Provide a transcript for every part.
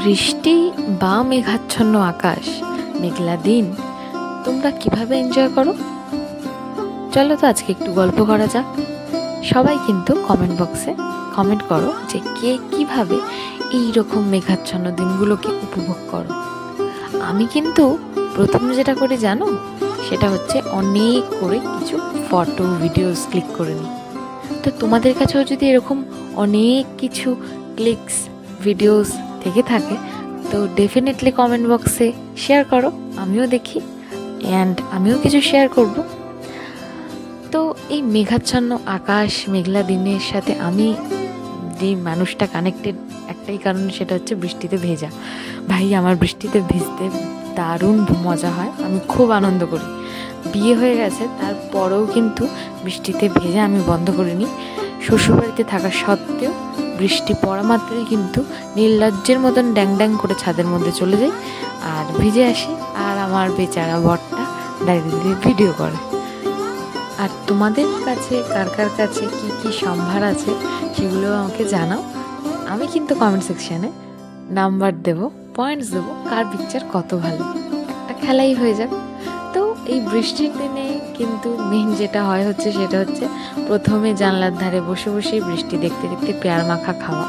বৃষ্টি বা মেঘাচ্ছন্ন আকাশ, মেঘলা দিন তোমরা কিভাবে এনজয় করো? চলো তো আজকে একটু গল্প করা যাক। সবাই কিন্তু কমেন্ট বক্সে কমেন্ট করো যে কে কিভাবে এই রকম মেঘাচ্ছন্ন দিনগুলোকে উপভোগ করো। আমি কিন্তু প্রথম যেটা করি জানো, সেটা হচ্ছে অনেক করে কিছু ফটো ভিডিওস ক্লিক করে নিই। তো তোমাদের কাছেও যদি এরকম অনেক কিছু ক্লিকস ভিডিওস থেকে থাকে তো ডেফিনেটলি কমেন্ট বক্সে শেয়ার করো, আমিও দেখি অ্যান্ড আমিও কিছু শেয়ার করব। তো এই মেঘাচ্ছন্ন আকাশ মেঘলা দিনের সাথে আমি যে মানুষটা কানেক্টেড একটাই কারণ, সেটা হচ্ছে বৃষ্টিতে ভেজা। ভাই, আমার বৃষ্টিতে ভিজতে দারুণ মজা হয়, আমি খুব আনন্দ করি। বিয়ে হয়ে গেছে তারপরেও কিন্তু বৃষ্টিতে ভেজা আমি বন্ধ করিনি। শ্বশুরবাড়িতে থাকা সত্ত্বেও বৃষ্টি পড়া মাত্রই কিন্তু নির্লজ্জের মতন ড্যাং ড্যাং করে ছাদের মধ্যে চলে যাই আর ভিজে আসি, আর আমার বেচারা বরটা দাঁড়িয়ে দাঁড়িয়ে ভিডিও করে। আর তোমাদের কাছে কার কার কাছে কী কী সম্ভার আছে সেগুলো আমাকে জানাও। আমি কিন্তু কমেন্ট সেকশানে নাম্বার দেবো, পয়েন্টস দেবো, কার পিকচার কত ভালো, একটা খেলাই হয়ে যাক। তো এই বৃষ্টির দিনে কিন্তু মেন যেটা হয় হচ্ছে সেটা হচ্ছে প্রথমে জানলার ধারে বসে বসে বৃষ্টি দেখতে দেখতে পেয়ার মাখা খাওয়া,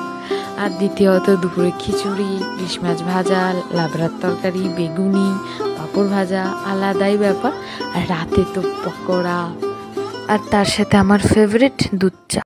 আর দ্বিতীয়ত দুপুরে খিচুড়ি, ইলিশ মাছ ভাজা, লাবড়ার তরকারি, বেগুনি, পাঁপড় ভাজা, আলাদাই ব্যাপার। আর রাতে তো পকোড়া, আর তার সাথে আমার ফেভারিট দুধ চা।